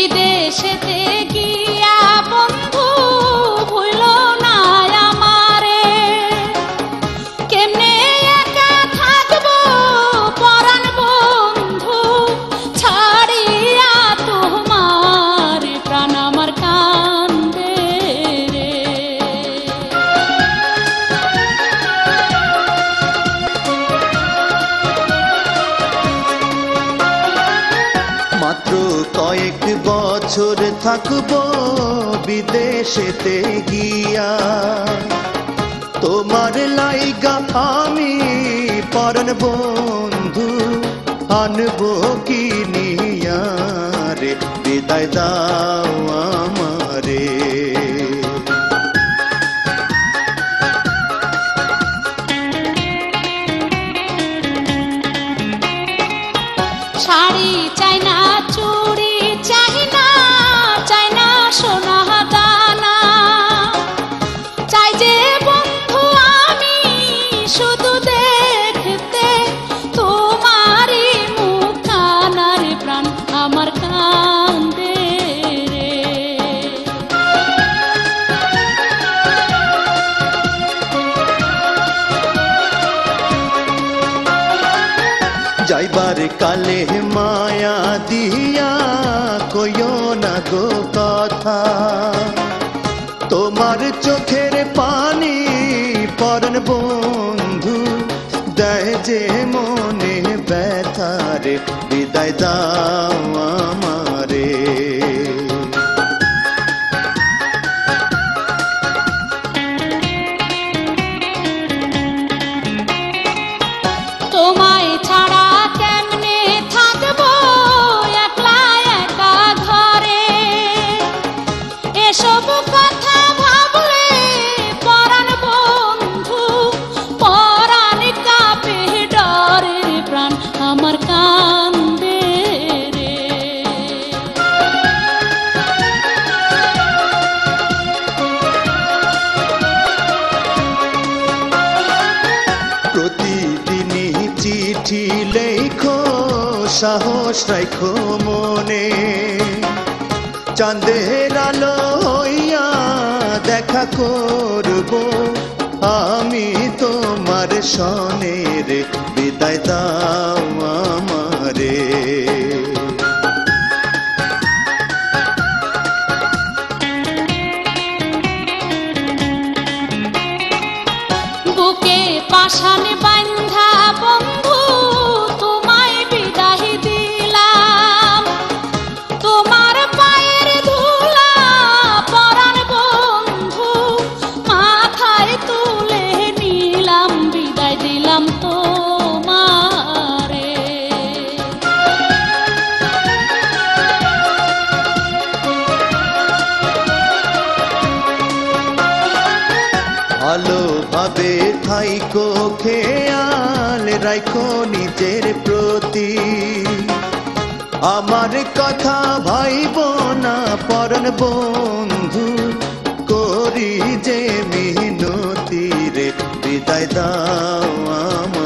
বিদেশেতে গিয়া বন্ধু ভুল না আমারে, কেমনে একা থাকবো পরাণ বন্ধু ছাড়িয়া তোমার, প্রাণ আমার কান্দে রে। মাত্র কয়েক বছর থাকবো বিদেশেতে গিয়া, তোমার লাইগা আমি পরাণ বন্ধু আনবো কি নিয়া রে, বিদায় দাও আমারে। শাড়ি চাই না, চুড়ি চাই না, চাই না সোনা দানা, চাই যে বন্ধু আমি শুধু দেখতে তোমারই মুখখানার, প্রাণ আমার কান্দে রে। যাইবার কালে মায়া দিয়া কইও না গো কথা, তোমার চোখের পানি পরাণ বন্ধু দেয় যে মনে ব্যথারে, বিদায় দাও আমারে। তোমায় ছাড়া কেমনে থাকবো একলা একা ঘরে, এসব কথা ভাবলে পরাণ বন্ধু পরাণ কাঁপে ডরে, প্রাণ আমার কান্দে রে। প্রতিদিনই চিঠি লেখো, সাহস রাখো মনে, চাঁদের আলো হইয়া দেখা করবো আমি তোমার সনে রে, বিদায় দাও আমারে। বুকে পাষাণ বান্ধা বন্ধু তোমায় বিদায় দিলাম, তোমার পায়ের ধুলা পরাণ বন্ধু মাথায় তুলে নিলাম, বিদায় দিলাম তোমারে। ভালোভাবে থাইকো, খেয়াল রাখো নিজের প্রতি, আমার কথা ভাইব না পরাণ বন্ধু করি যে মিনতি রে, বিদায় দাও আমার।